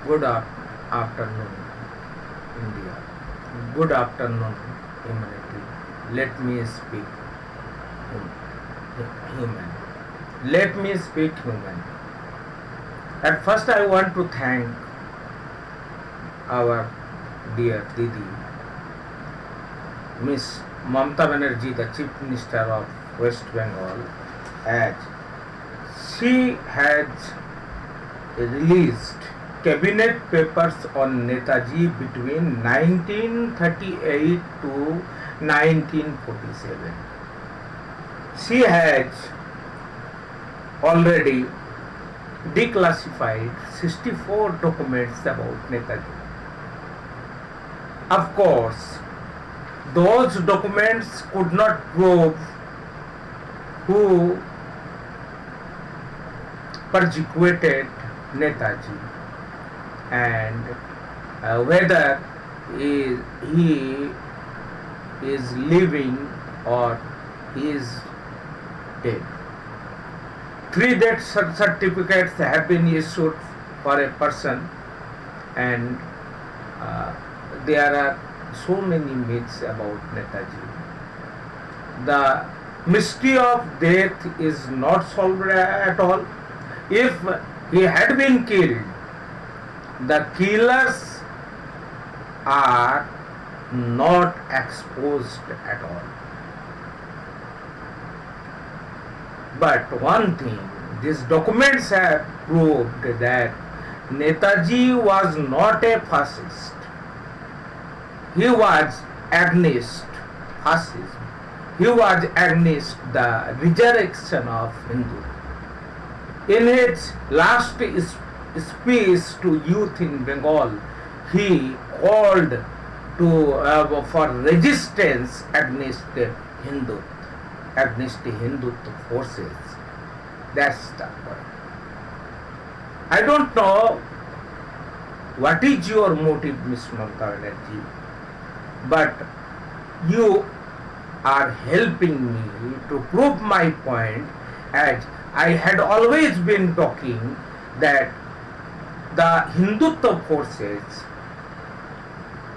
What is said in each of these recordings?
Good afternoon, India. Good afternoon, humanity. Let me speak human. Let me speak human. At first, I want to thank our dear Didi, Miss Mamata Banerjee, the Chief Minister of West Bengal, as she has released cabinet papers on Netaji between 1938 to 1947. She has already declassified 64 documents about Netaji. Of course, those documents could not prove who persecuted Netaji and whether he is living or he is dead. 3 death certificates have been issued for a person, and there are so many myths about Netaji. The mystery of death is not solved at all. If he had been killed, the killers are not exposed at all. But one thing, these documents have proved that Netaji was not a fascist. He was against fascism. He was against the resurrection of Hindu. In his last speech to youth in Bengal, he called for resistance against the Hindutva forces. That's the point. I don't know what is your motive, Miss Mamata Banerjee, but you are helping me to prove my point, as I had always been talking that the Hindutva forces,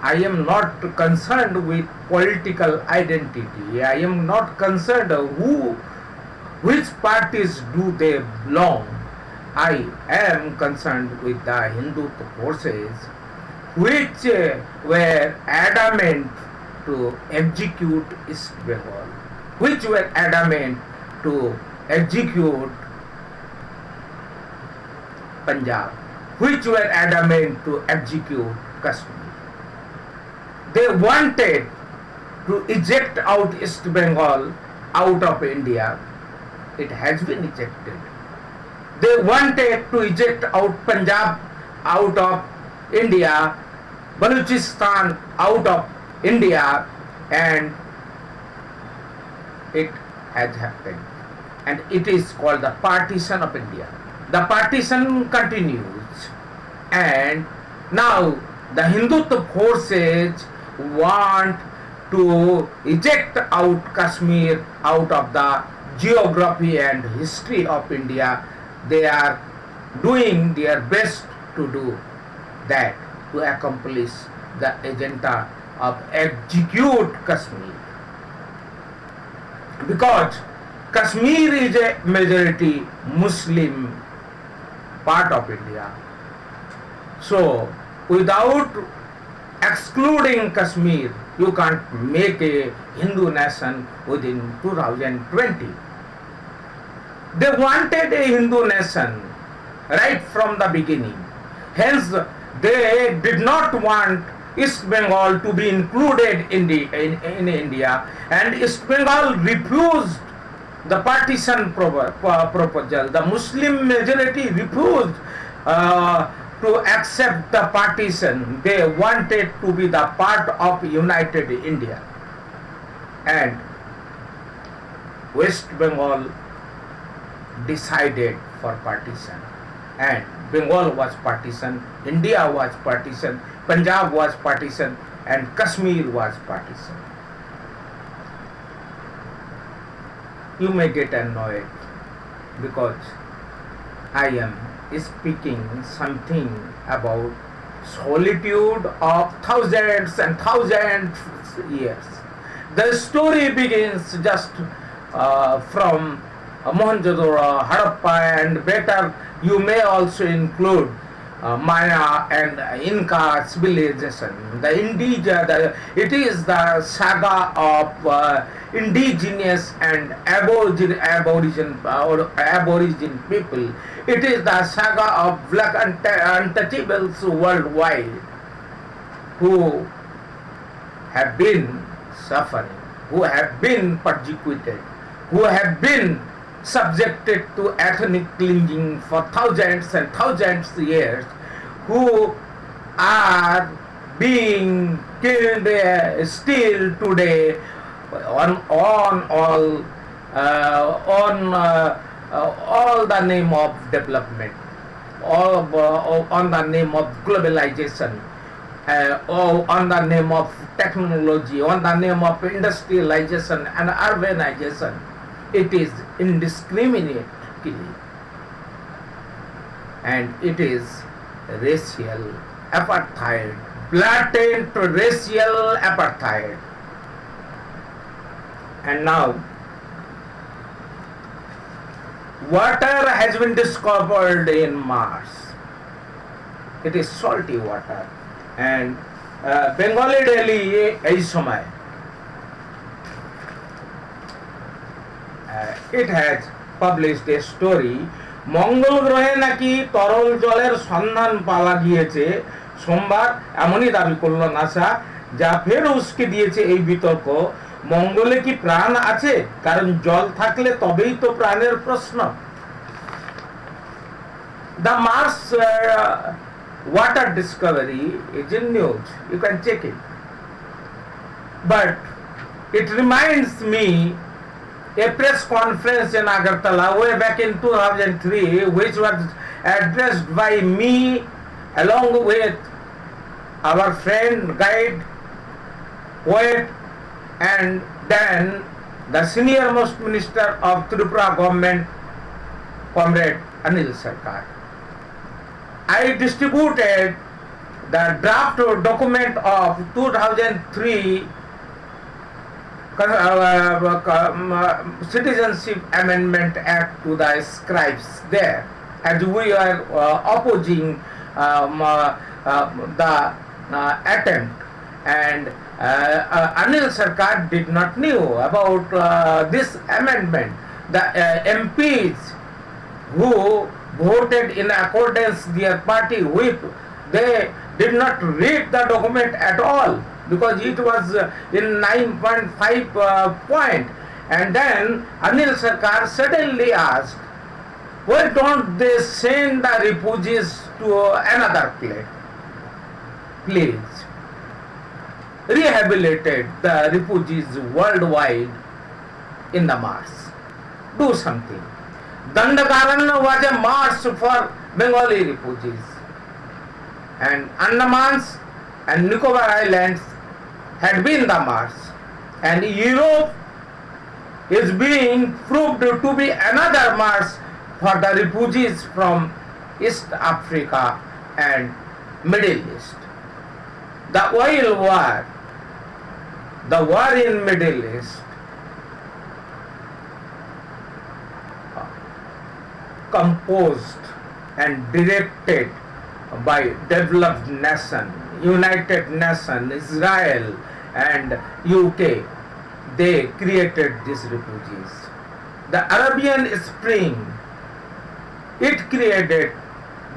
I am not concerned with political identity. I am not concerned which parties do they belong. I am concerned with the Hindutva forces which were adamant to execute East Bengal, which were adamant to execute Punjab, which were adamant to execute Kashmir. They wanted to eject out East Bengal out of India. It has been ejected. They wanted to eject out Punjab out of India, Balochistan out of India, and it has happened. And it is called the partition of India. The partition continues, and now the Hindutva forces want to eject out Kashmir out of the geography and history of India. They are doing their best to do that, to accomplish the agenda of execute Kashmir. Because Kashmir is a majority Muslim part of India. So, without excluding Kashmir, you can't make a Hindu nation within 2020. They wanted a Hindu nation right from the beginning. Hence, they did not want East Bengal to be included in India, and East Bengal refused the partition proposal. The Muslim majority refused to accept the partition. They wanted to be the part of united India, and West Bengal decided for partition, and Bengal was partitioned, India was partitioned, Punjab was partitioned, and Kashmir was partitioned. You may get annoyed because I am speaking something about solitude of thousands and thousands years. The story begins just from Mohenjo-daro, Harappa, and better you may also include Maya and Inca civilization. It is the saga of indigenous and aborigine people. It is the saga of black untouchables worldwide who have been suffering, who have been persecuted, who have been subjected to ethnic cleansing for thousands and thousands of years, who are being killed still today on all the name of development, on the name of globalization, on the name of technology, on the name of industrialization and urbanization. It is indiscriminately, and it is racial apartheid, blatant racial apartheid. And now water has been discovered in Mars. It is salty water, and Bengali Daily এই সময় it has published a story. মঙ্গল গ্রহে নাকি তরল জলের সন্ধান পাওয়া গিয়েছে সোমবার, এমনই দাবি করলো নাসা, যা ফের উস্কে দিয়েছে এই বিতর্ক। মঙ্গলে কি প্রাণ আছে? কারণ জল থাকলে তবেই তো প্রাণের প্রশ্ন। The Mars water discovery is in news. You can check it. But it reminds me a press conference in Agartala way back in 2003, which was addressed by me along with our friend, guide, poet, and then the senior most minister of Tripura government, Comrade Anil Sarkar. I distributed the draft document of 2003 Citizenship Amendment Act to the scribes there, as we are opposing the attempt, and Anil Sarkar did not know about this amendment. The MPs who voted in accordance their party whip, they did not read the document at all, because it was in 9.5 point. And then Anil Sarkar suddenly asked, why don't they send the refugees to another place? Please, rehabilitate the refugees worldwide in the Mars. Do something. Dandakaranya was a Mars for Bengali refugees, and Andamans and Nicobar Islands had been the Mars, and Europe is being proved to be another Mars for the refugees from East Africa and Middle East. The oil war, the war in Middle East, composed and directed by developed nation, United Nations, Israel and UK, they created these refugees. The Arabian Spring, it created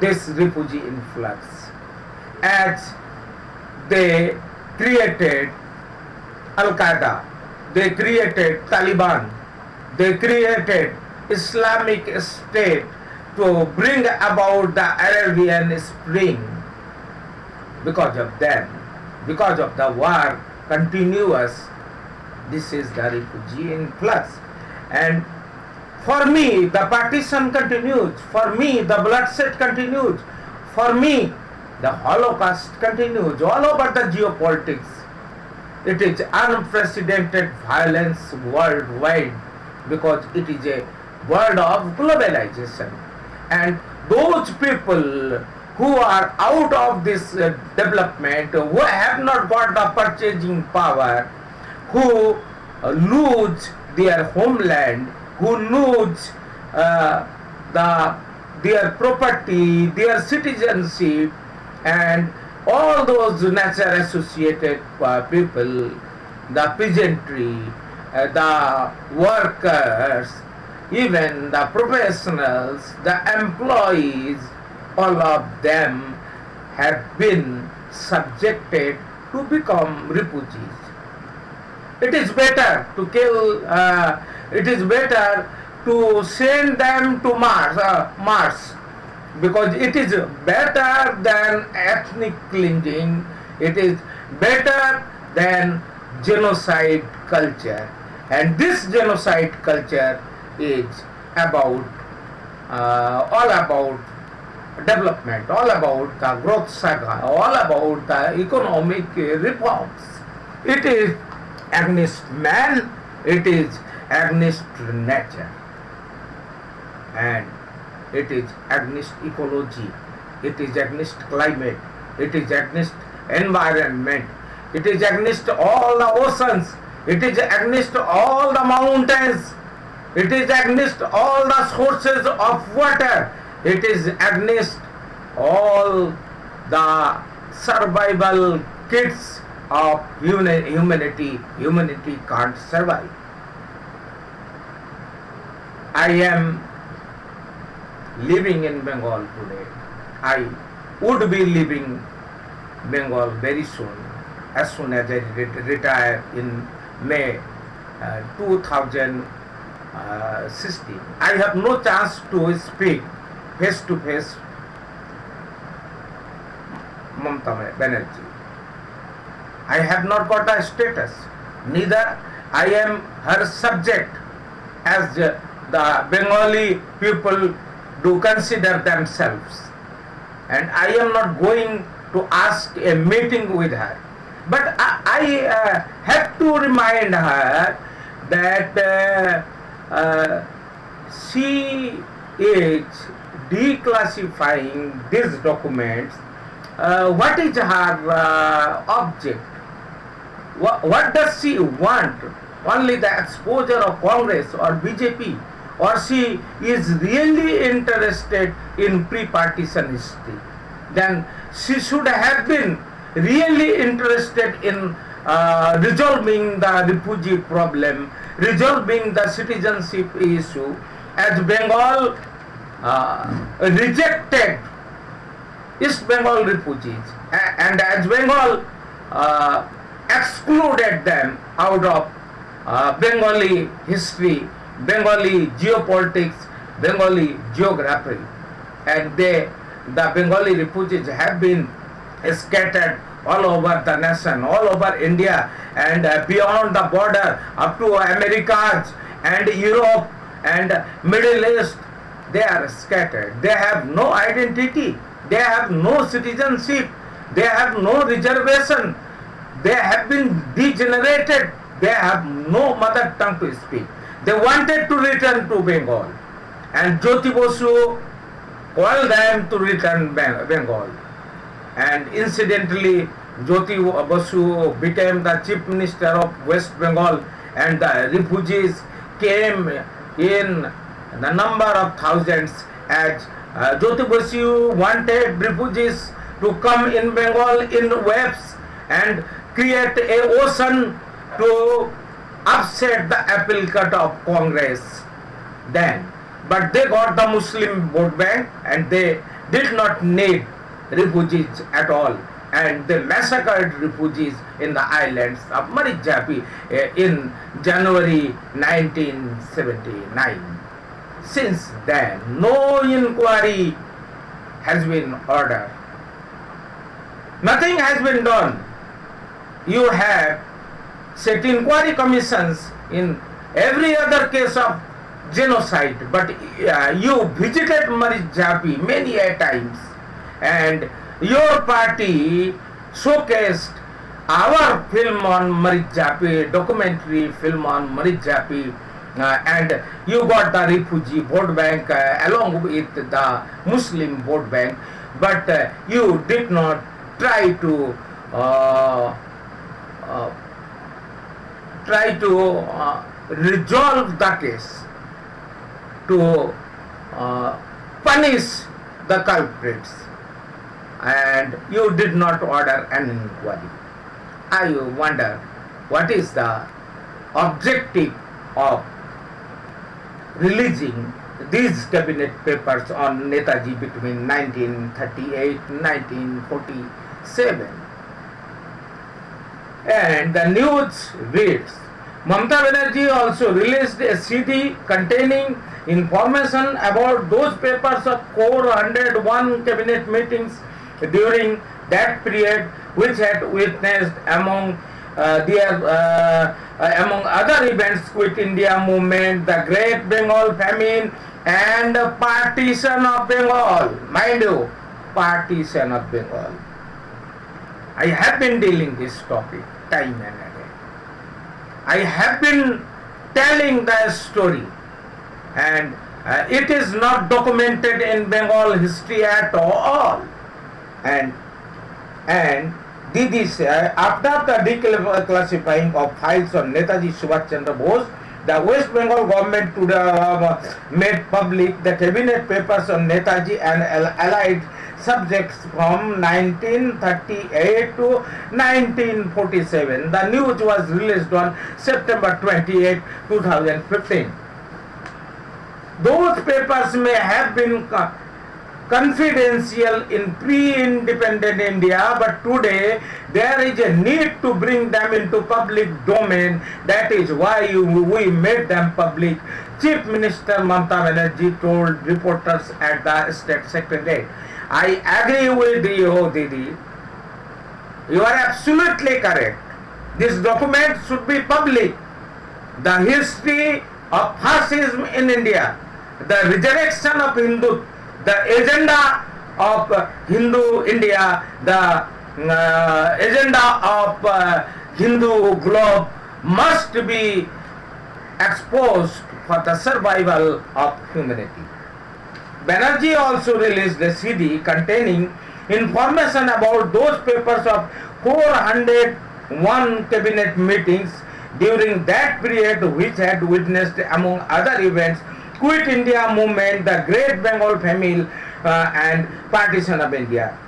this refugee influx, as they created Al-Qaeda, they created Taliban, they created Islamic State to bring about the Arabian Spring. Because of them, because of the war continuous, this is the refugee influx. And for me, the partition continues. For me, the bloodshed continues. For me, the Holocaust continues all over the geopolitics. It is unprecedented violence worldwide, because it is a world of globalization. And those people who are out of this development, who have not got the purchasing power, who lose their homeland, who lose their property, their citizenship, and all those nature associated people, the peasantry, the workers, even the professionals, the employees, all of them have been subjected to become refugees. It is better to kill, it is better to send them to Mars, because it is better than ethnic cleansing, it is better than genocide culture. And this genocide culture is about all about development, all about the growth saga, all about the economic reforms. It is against man, it is against nature, and it is against ecology, it is against climate, it is against environment, it is against all the oceans, it is against all the mountains, it is against all the sources of water, it is against all the survival kits of humanity. Humanity can't survive. I am living in Bengal today. I would be leaving Bengal very soon, as soon as I retire in May 2016. I have no chance to speak face to face Mamata Banerjee. I have not got a status, neither I am her subject, as the Bengali people do consider themselves, and I am not going to ask a meeting with her. But I have to remind her that she is declassifying these documents. What is her object? What does she want? Only the exposure of Congress or BJP? Or she is really interested in pre-partition history? Then she should have been really interested in resolving the refugee problem, resolving the citizenship issue, as Bengal rejected East Bengal refugees, and as Bengal excluded them out of Bengali history, Bengali geopolitics, Bengali geography, and the Bengali refugees have been scattered all over the nation, all over India, and beyond the border up to Americas and Europe and Middle East. They are scattered. They have no identity. They have no citizenship. They have no reservation. They have been degenerated. They have no mother tongue to speak. They wanted to return to Bengal, and Jyoti Basu called them to return Bengal. And incidentally, Jyoti Basu became the Chief Minister of West Bengal, and the refugees came in the number of thousands, as Jyoti Basu wanted refugees to come in Bengal in waves and create a ocean to upset the apple cart of Congress then. But they got the Muslim vote bank, and they did not need refugees at all, and they massacred refugees in the islands of Marikjapi in January 1979. Since then, no inquiry has been ordered. Nothing has been done. You have set inquiry commissions in every other case of genocide, but you visited Marikjapi many a times, and your party showcased our film on Marikjapi, documentary film on Marikjapi, and you got the refugee vote bank along with the Muslim vote bank, but you did not try to uh, uh, resolve the case to punish the culprits, and you did not order an inquiry. I wonder what is the objective of releasing these cabinet papers on Netaji between 1938 and 1947. And the news reads, Mamata Banerjee also released a CD containing information about those papers of 401 cabinet meetings during that period, which had witnessed among other events, Quit India movement, the Great Bengal famine, and the partition of Bengal. Mind you, partition of Bengal. I have been dealing this topic time and again. I have been telling the story, and it is not documented in Bengal history at all. And after the declassifying of files on Netaji Subhash Chandra Bose, the West Bengal government made public the cabinet papers on Netaji and allied subjects from 1938 to 1947. The news was released on September 28, 2015. Those papers may have been confidential in pre-independent India, but today there is a need to bring them into public domain. That is why we made them public, Chief Minister Mamata Banerjee told reporters at the State Secretariat. I agree with you, Didi. You are absolutely correct. This document should be public. The history of fascism in India, the resurrection of Hindu, the agenda of Hindu India, the agenda of Hindu globe must be exposed for the survival of humanity. Banerjee also released a CD containing information about those papers of 401 cabinet meetings during that period, which had witnessed, among other events, Quit India movement, the Great Bengal famine, and partition of India.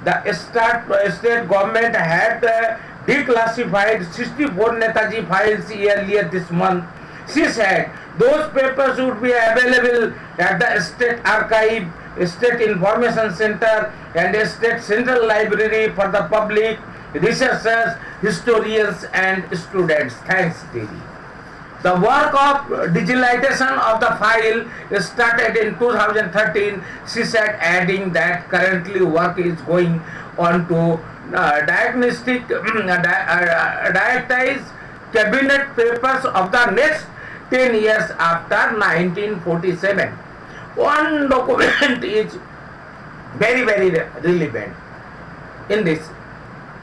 The state government had declassified 64 Netaji files earlier this month. She said those papers would be available at the State Archive, State Information Center, and State Central Library for the public, researchers, historians, and students. Thanks, Didi. The work of digitalization of the file started in 2013, she said, adding that currently work is going on to digitize cabinet papers of the next 10 years after 1947. One document is very, very relevant in this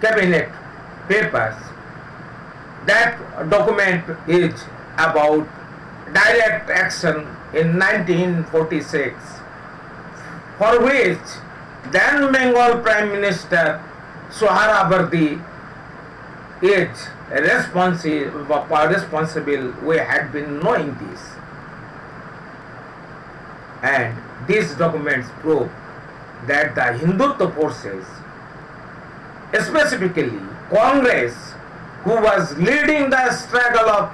cabinet papers. That document is about direct action in 1946, for which then Bengal Prime Minister Sohrawardy is responsible. We had been knowing this, and these documents prove that the Hindutva forces, specifically Congress, who was leading the struggle of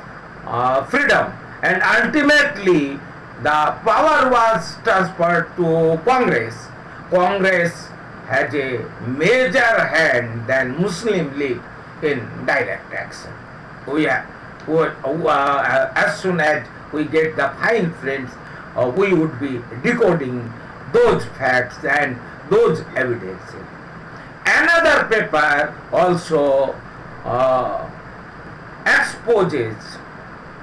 freedom, and ultimately the power was transferred to Congress. Congress has a major hand than Muslim League in direct action. As soon as we get the fine print, we would be decoding those facts and those evidences. Another paper also exposes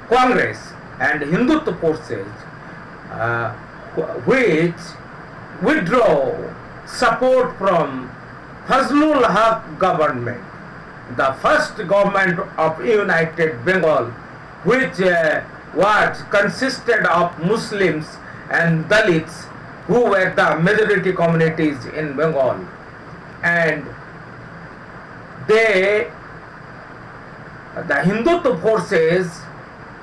Congress and Hindutva forces which withdraw support from Fazlul Haq government, the first government of United Bengal, which was consisted of Muslims and Dalits, who were the majority communities in Bengal, and they, the Hindutva forces,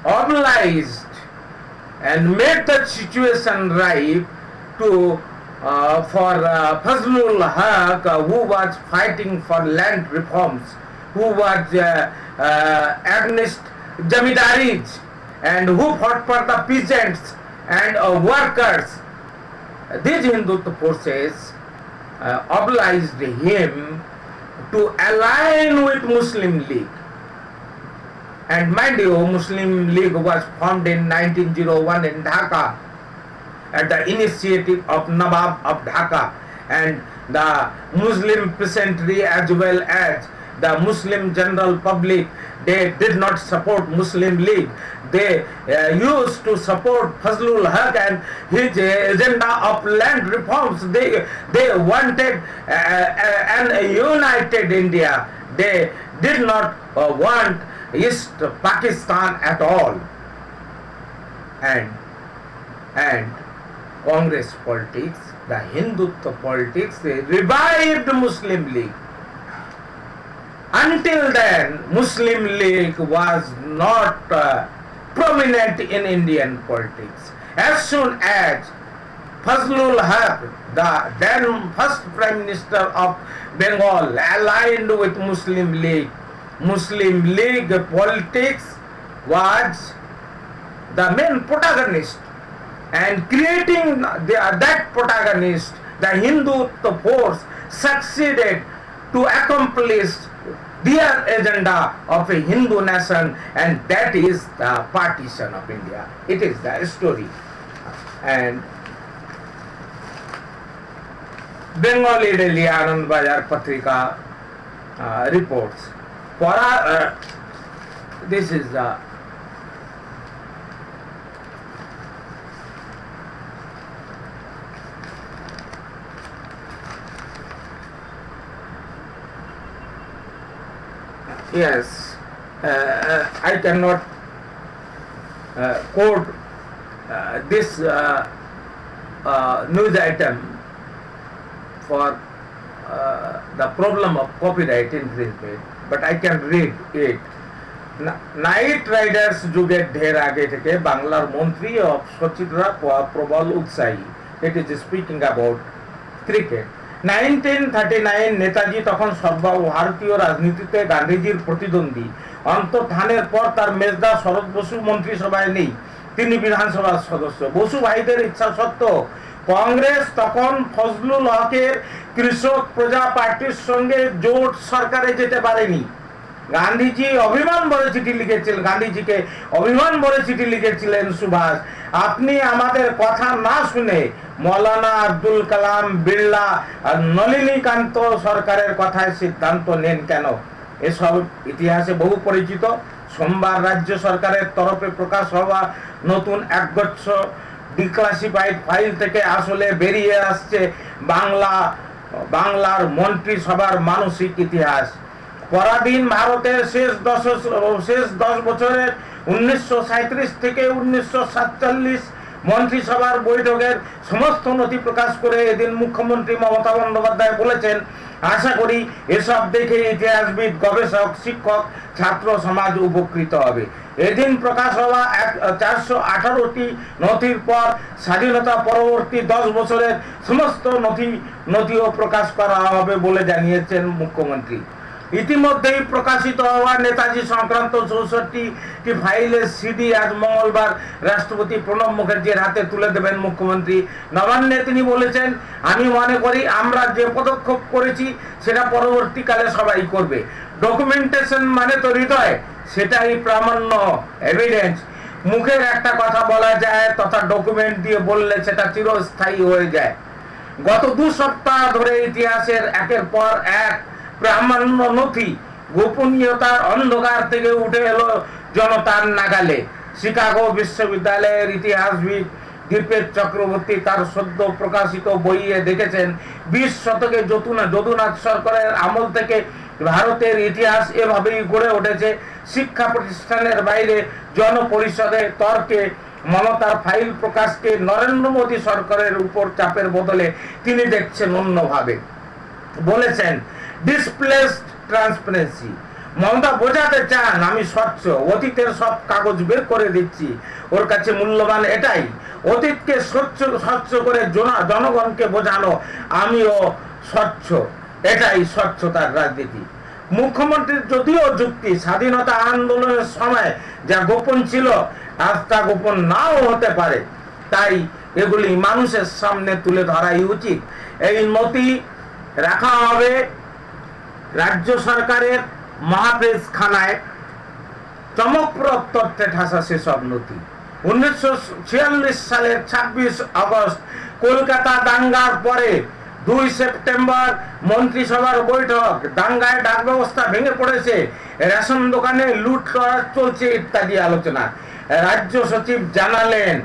organized and made the situation ripe to for Fazlul Haq, who was fighting for land reforms, who was against Jamidaris, and who fought for the peasants and workers. These Hindutva forces obliged him to align with Muslim League. And mind you, Muslim League was formed in 1901 in Dhaka at the initiative of Nawab of Dhaka, and the Muslim peasantry as well as the Muslim general public, they did not support Muslim League. They used to support Fazlul Haq and his agenda of land reforms. They wanted an united India. They did not want East Pakistan at all. And Congress politics, the Hindutva politics, they revived Muslim League. Until then, Muslim League was not prominent in Indian politics. As soon as Fazlul Haq, the then first Prime Minister of Bengal, aligned with Muslim League politics was the main protagonist, and creating that protagonist, the Hindutva force succeeded to accomplish their agenda of a Hindu nation, and that is the partition of India. It is the story. And Bengali Daily Anand Bazar Patrika reports. This is the yes, I cannot quote this news item for the problem of copyright infringement, but I can read it. Night Riders যুগের ঢের আগে থেকে বাংলার মন্ত্রী of সচিবরা প্রবল উৎসাহী। It is speaking about cricket. 1939 Netaji তখন সর্বভারতীয় রাজনীতিতে গান্ধীজির প্রতিদ্বন্দ্বী। অন্তর্ধানের পর তার মেজদা শরৎ বসু মন্ত্রিসভায় নেই, তিনি বিধানসভার সদস্য। বসু ভাইদের ইচ্ছা সত্ত্বেও কংগ্রেস তখন ফজলুল হকের কৃষক প্রজা পার্টির সঙ্গে জোট সরকারে যেতে পারেনি। গান্ধীজিকে অভিমান ভরে চিঠি লিখেছিলেন সুভাষ, আপনি আমাদের কথা না শুনে মৌলানা আব্দুল কালাম, বিড়লা আর নলিনীকান্ত সরকারের কথায় সিদ্ধান্ত নেন কেন? এসব ইতিহাসে বহু পরিচিত। সোমবার রাজ্য সরকারের তরফে প্রকাশ হওয়া নতুন একগুচ্ছ ডিক্লাসিফাইড ফাইল থেকে আসলে বেরিয়ে আসছে বাংলার মন্ত্রিসভার মানসিক ইতিহাস। পরাধীন ভারতের শেষ 10 বছরের 1937 থেকে 1947 মন্ত্রিসভার বৈঠকের সমস্ত নথি প্রকাশ করে এদিন মুখ্যমন্ত্রী মমতা বন্দ্যোপাধ্যায় বলেছেন, আশা করি এসব দেখে ইতিহাসবিদ, গবেষক, শিক্ষক, ছাত্র সমাজ উপকৃত হবে। এদিন প্রকাশ হওয়া 418টি নথির পর স্বাধীনতা পরবর্তী 10 বছরের সমস্ত নথিও প্রকাশ করা হবে বলে জানিয়েছেন মুখ্যমন্ত্রী। ইতিমধ্যেই প্রকাশিত হওয়া নেতাজি সংক্রান্ত 64টি ফাইলের সিডি আজ মঙ্গলবার রাষ্ট্রপতি প্রণব মুখার্জির হাতে তুলে দেবেন মুখ্যমন্ত্রী। নবান্নে তিনি বলেছেন, আমি মনে করি আমরা যে পদক্ষেপ করেছি সেটা পরবর্তীকালে সবাই করবে। ডকুমেন্টেশন মানে তো হৃদয়, সেটাই প্রামাণ্য, এভিডেন্স। মুখের একটা কথা বলা যায় তথা ডকুমেন্ট দিয়ে বললে সেটা চিরস্থায়ী হয়ে যায়। গত 2 সপ্তাহ ধরে ইতিহাসের একের পর এক প্রামাণ্য নথি গোপনীয়তার অন্ধকার থেকে উঠে এলো জনতার নাগালে। শিকাগো বিশ্ববিদ্যালয়ের ইতিহাসবিদ দীপেশ চক্রবর্তী তার সদ্য প্রকাশিত বইয়ে দেখেছেন, 20 শতকে যদুনাথ সরকারের আমল থেকে ভারতের ইতিহাস এভাবেই গড়ে উঠেছে। শিক্ষা প্রতিষ্ঠানের বাইরে জনপরিষদে তর্কে মমতার ফাইল প্রকাশকে নরেন্দ্র মোদী সরকারের উপর চাপের বদলে তিনি দেখছেন অন্যভাবে। বলেছেন ডিসপ্লেসড ট্রান্সপারেন্সি। মমতা বোঝাতে চান আমি স্বচ্ছ, অতীতের সব কাগজ বের করে দিচ্ছি, ওর কাছে মূল্যবান এটাই। অতীতকে স্বচ্ছ করে জনগণকে বোঝানো আমিও স্বচ্ছ, এটাই স্বচ্ছতার রাজনীতি। মুখ্যমন্ত্রীর যদিও যুক্তি স্বাধীনতা আন্দোলনের সময় যা গোপন ছিল আজ তা গোপন নাও হতে পারে, তাই এগুলি মানুষের সামনে তুলে ধরাই উচিত। এই নথি রাখা হবে রাজ্য সরকারের মহাপ্রেসখানায়। চমকপ্রদ তথ্যে ঠাসা সেসব নথি। 1946 সালের 26 আগস্ট কলকাতা দাঙ্গার পরে 2 সেপ্টেম্বর মন্ত্রিসভার বৈঠক। দাঙ্গায় ডাক ব্যবস্থা ভেঙে পড়েছে, রেশন দোকানে লুট করা চলছে ইত্যাদি আলোচনা। রাজ্য সচিব জানালেন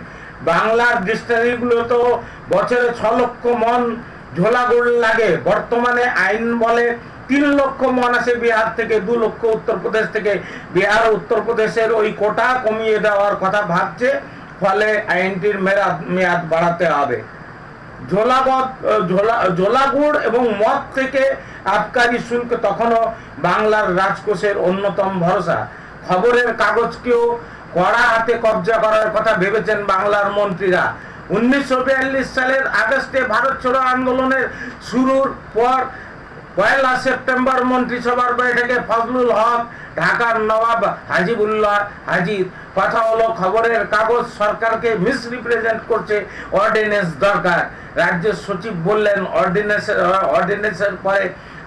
বাংলার ডিস্টারিগুলো তো বছরে 6 লক্ষ মন ঝোলা গুড় লাগে, বর্তমানে আইন বলে 3 লক্ষ মন আসে বিহার থেকে, 2 লক্ষ উত্তরপ্রদেশ থেকে। বিহার উত্তরপ্রদেশের ওই কোটা কমিয়ে দেওয়ার কথা ভাবছে, ফলে আইনটির মেয়াদ বাড়াতে হবে। ঝোলাগুড় এবং মদ থেকে আবকারি শুল্ক তখনও বাংলার রাজকোষের অন্যতম ভরসা। খবরের কাগজকেও কড়া হাতে কবজা করার কথা ভেবেছেন বাংলার মন্ত্রীরা। 1942 সালের আগস্টে ভারত ছাড়ো আন্দোলনের শুরুর পর 1 সেপ্টেম্বর মন্ত্রিসভার বৈঠকে ফজলুল হক, ঢাকার নবাব হাজিবুল্লাহ হাজির। কথা হলো খবরের কাগজ সরকারকে মিসরিপ্রেজেন্ট করছে, অর্ডিন্যান্স দরকার। রাজ্য সচিব বললেন অর্ডিন্যান্সের পরে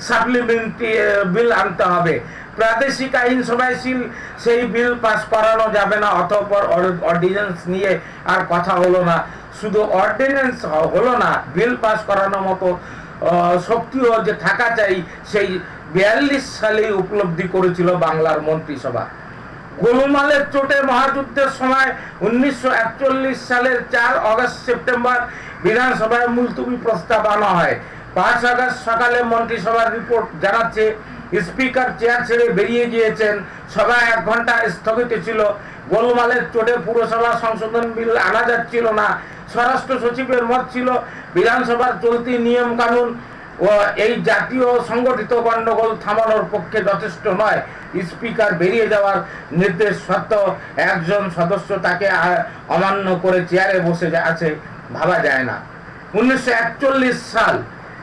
সাপ্লিমেন্টারি বিল আনতে হবে। প্রাদেশিক আইনসভায় সেই বিল পাস করানো যাবে না, অতঃপর অর্ডিন্যান্স নিয়ে আর কথা হলো না। শুধু অর্ডিন্যান্স হলো না, বিল পাস করানোর মতো শক্তিও যে থাকা চাই সেই 42 সালেই উপলব্ধি করেছিল বাংলার মন্ত্রিসভা। গোলমালের চোটে মহাযুদ্ধের সময় 1941 সালের 4 আগস্ট সেপ্টেম্বর বিধানসভায় মুলতবি প্রস্তাব আনা হয়। 5 আগস্ট সকালে মন্ত্রিসভার রিপোর্ট জানাচ্ছে স্পিকার চেয়ার ছেড়ে বেরিয়ে গিয়েছেন, সভা 1 ঘন্টা স্থগিত ছিল। গোলমালের চোটে পুরসভা সংশোধন বিল আনা যাচ্ছিল না। স্বরাষ্ট্র সচিবের মত ছিল বিধানসভার চলতি নিয়ম কানুন ও এই জাতীয় সংগঠিত গন্ডগোল থামানোর পক্ষে যথেষ্ট নয়। স্পিকার বেরিয়ে যাওয়ার নির্দেশ সত্ত্বেও একজন সদস্য তাকে অমান্য করে চেয়ারে বসে আছে, ভাবা যায় না। 1941 সাল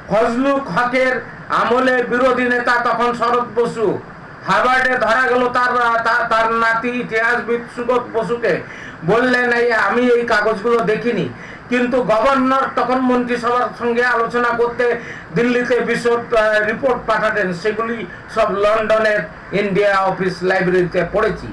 ফজলুল হকের আমলে বিরোধী নেতা তখন শরৎ বসু। হার্ভার্ডে ধরা গেল তার নাতি ইতিহাসবিদ সুগত বসুকে। বললেন আমি এই কাগজগুলো দেখিনি, কিন্তু গভর্নর তখন মন্ত্রিসভার সঙ্গে আলোচনা করতে দিল্লিতে বিশদ রিপোর্ট পাঠাতেন। সেগুলি সব লন্ডনের ইন্ডিয়া অফিস লাইব্রেরিতে পড়েছি।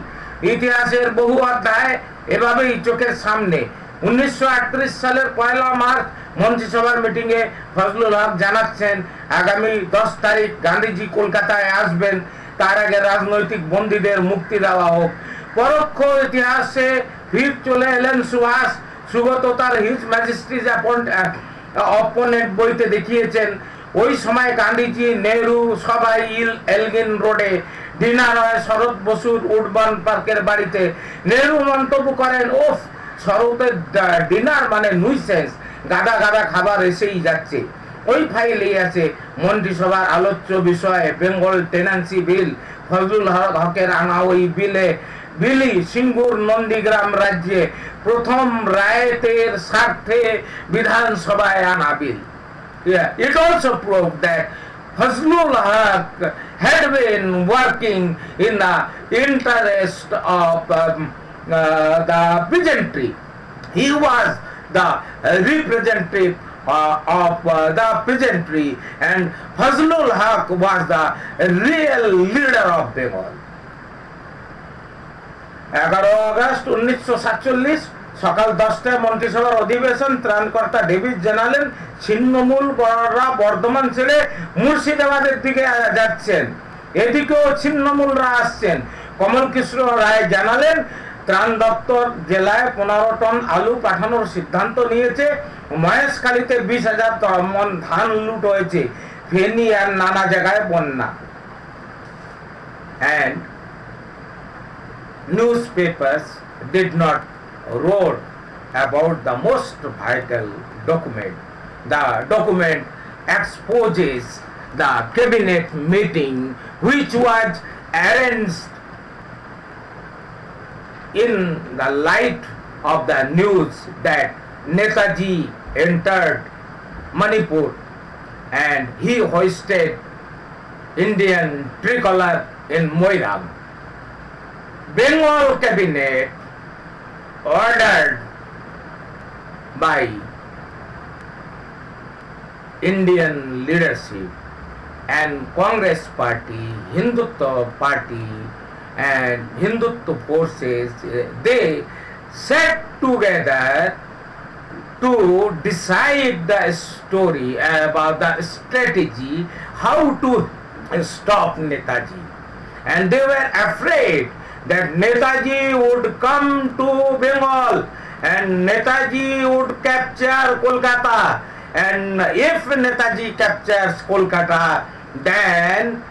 ইতিহাসের বহু অধ্যায় এভাবেই চোখের সামনে। 1938 সালের 1 মার্চ মন্ত্রিসভার মিটিংয়ে ফজলুল হক জানাচ্ছেন আগামী 10 তারিখ গান্ধীজি কলকাতায় আসবেন, তার আগে রাজনৈতিক বন্দীদের মুক্তি দেওয়া হোক। পরোক্ষ ইতিহাসে ফির চলে এলেন সুভাষ। সুগত তার হিজ ম্যাজিস্ট্রিজ অপোনেন্ট বইতে দেখিয়েছেন ওই সময় গান্ধীজি নেহরু সবাই এলগিন রোডে ডিনার হয় শরৎ বসুর উডবার্ন পার্কের বাড়িতে। নেহরু মন্তব্য করেন ওফ, শরতের ডিনার মানে নুইসেন্স, গাদা গাদা খাবার এসেই যাচ্ছে। ওই ফাইলেই আছে মন্ত্রিসভার আলোচ্য বিষয় বেঙ্গল টেন্যান্সি বিল। ফজলুল হকের আনা ওই বিলি সিঙ্গুর নন্দীগ্রাম রাজ্যে প্রথম রায়তের স্বার্থে বিধানসভায় আনা বিল। It also proved that Fazlul Haq had been working in the interest of the peasantry. He was the representative of the peasantry, and Fazlul Haq was the real leader of Bengal. 11 August 1947 সকাল 10টায় মন্ত্রিসভার অধিবেশন। ত্রাণকর্তা David জানালেন ছিন্নমূল বর্ধমান ছেড়ে মুর্শিদাবাদের দিকে যাচ্ছেন, এদিকেও ছিন্নমূলরা আসছেন। কমল কৃষ্ণ রায় জানালেন ত্রাণ দপ্তর জেলায় 15 টন আলু পাঠানোর সিদ্ধান্ত নিয়েছে। মহেশখালীতে 20,000 মন ধান লুট হয়েছে। ফেনী আর নানা জায়গায় বন্যা। And newspapers did not wrote about the most vital document. The document exposes the cabinet meeting which was arranged in the light of the news that Netaji entered Manipur and he hoisted Indian tricolor in Moirang. Bengal cabinet ordered by Indian leadership and Congress party, Hindutva party and Hindutva forces, they sat together to decide the story about the strategy how to stop Netaji. And they were afraid that Netaji would come to Bengal and Netaji would capture Kolkata. And if Netaji captures Kolkata, then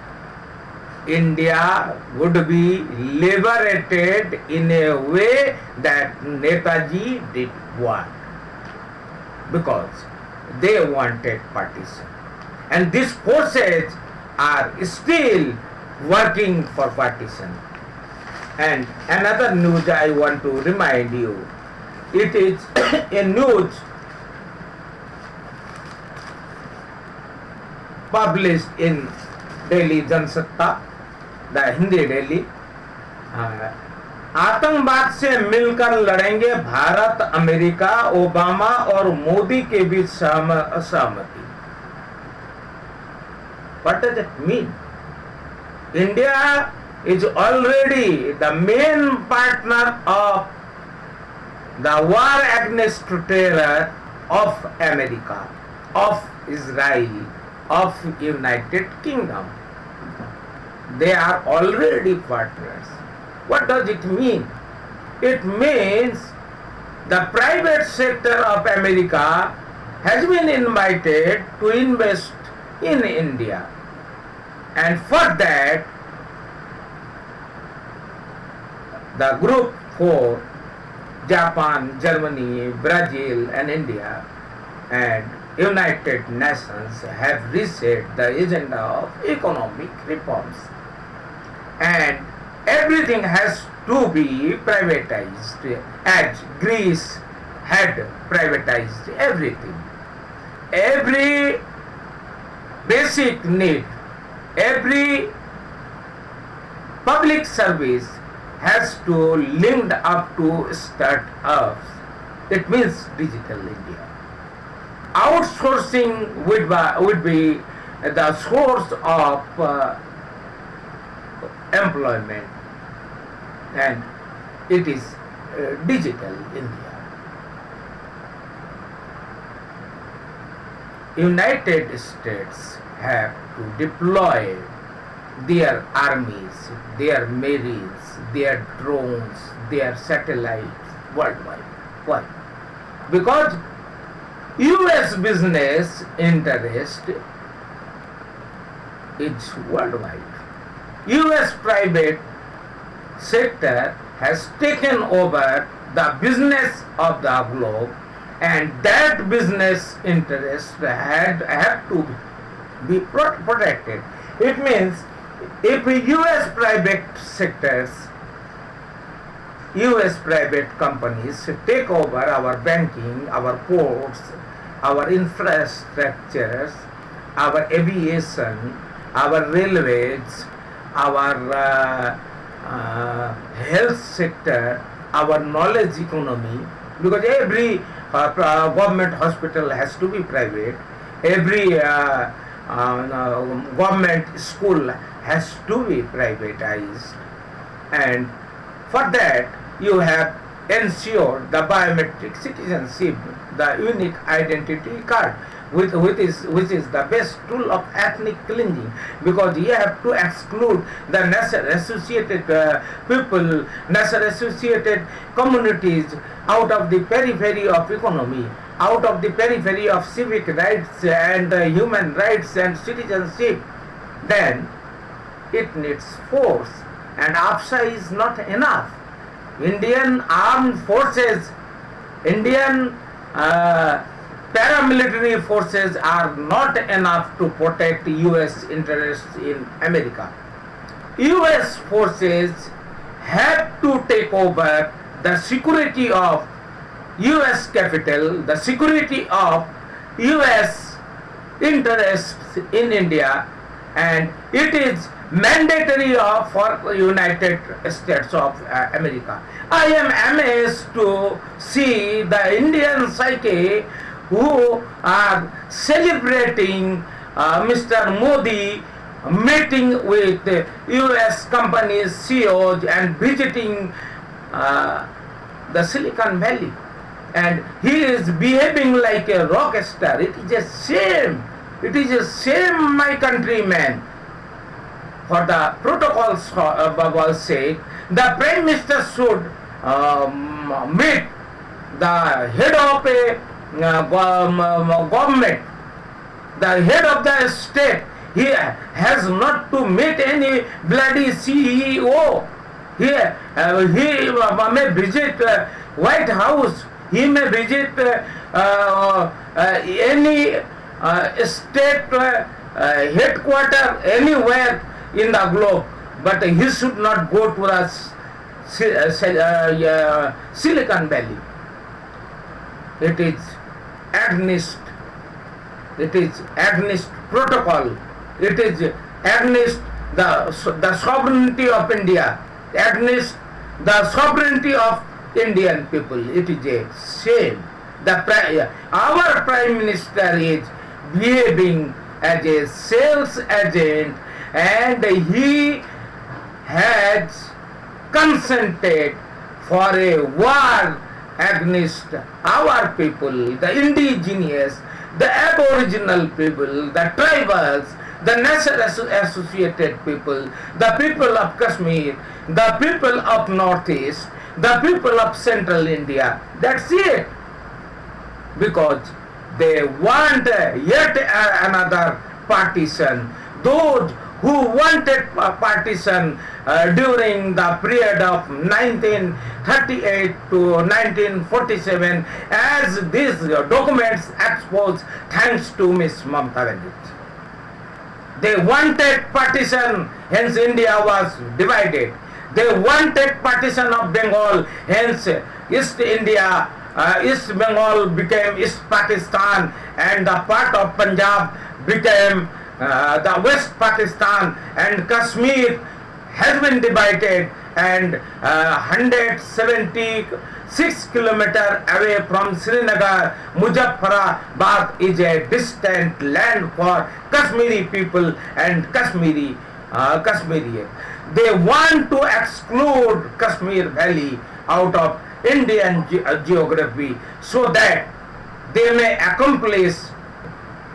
India would be liberated in a way that Netaji did want, because they wanted partition. And these forces are still working for partition. And another news I want to remind you, it is a news published in Delhi Jansatta, the Hindi Delhi. आतंकवाद से मिलकर लड़ेंगे Bharat, America, Obama और मोदी के बीच सहमति. What does it mean? India is already the main partner of the war against terror of America, of Israel, of United Kingdom. They are already partners. What does it mean? It means the private sector of America has been invited to invest in India. And for that, the Group 4, Japan, Germany, Brazil and India and United Nations have reset the agenda of economic reforms. And everything has to be privatized, as Greece had privatized everything. Every basic need, every public service has to link up to start-ups. It means digital India. Outsourcing would be the source of employment, and it is digital India. United States have to deploy their armies, their marines, their drones, their satellites worldwide. Why? Because US business interest is worldwide. US private sector has taken over the business of the globe, and that business interest have to be protected. It means if US private sectors, US private companies take over our banking, our ports, our infrastructures, our aviation, our railways, our health sector, our knowledge economy, because every government hospital has to be private, every government school has to be privatized, and for that you have ensured the biometric citizenship, the unique identity card, which is the best tool of ethnic cleansing, because you have to exclude the associated people, associated communities out of the periphery of economy, out of the periphery of civic rights and human rights and citizenship. Then it needs force, and AFSA is not enough. Indian armed forces, Indian paramilitary forces are not enough to protect US interests in America. US forces have to take over the security of US capital, the security of US interests in India, and it is mandatory for United States of America. I am amazed to see the Indian psyche who are celebrating Mr. Modi meeting with US companies, CEOs, and visiting the Silicon Valley. And he is behaving like a rock star. It is a shame. It is a shame, my countrymen. For the protocol's sake, the Prime Minister should meet the head of a government, the head of the state. He has not to meet any bloody CEO. He may visit White House. He may visit any state headquarters anywhere in the globe, but he should not go to the Silicon Valley. It is against protocol. It is against the sovereignty of India, against the sovereignty of Indian people. It is a shame. Our Prime Minister is behaving as a sales agent, and he has consented for a war against our people, the indigenous, the aboriginal people, the tribals, the national associated people, the people of Kashmir, the people of Northeast, the people of Central India. That's it. Because they want yet another partition. Those who wanted partition during the period of 1938 to 1947, as these documents expose, thanks to Ms. Mamata Banerjee. They wanted partition, hence India was divided. They wanted partition of Bengal, hence East India, East Bengal became East Pakistan, and the part of Punjab became the West Pakistan, and Kashmir has been divided, and 176 kilometers away from Srinagar, Muzaffarabad is a distant land for Kashmiri people and Kashmirians. They want to exclude Kashmir Valley out of Indian geography so that they may accomplish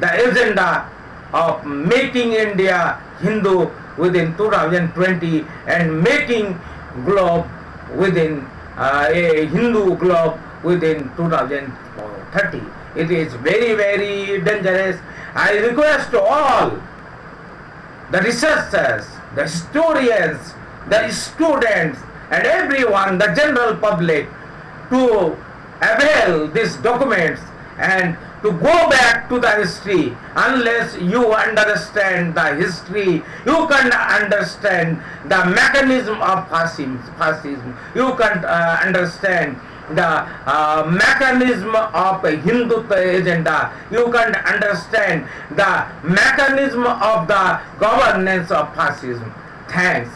the agenda of making India Hindu within 2020 and making globe within a Hindu globe within 2030. It is very, very dangerous. I request all the researchers, the historians, the students, and everyone, the general public, to avail these documents and to go back to the history. Unless you understand the history, you can't understand the mechanism of fascism. You can't understand the mechanism of a Hindutva agenda. You can't understand the mechanism of the governance of fascism. Thanks.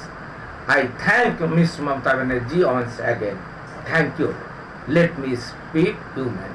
I thank Ms. Mamata Banerjee once again. Thank you. Let me speak human.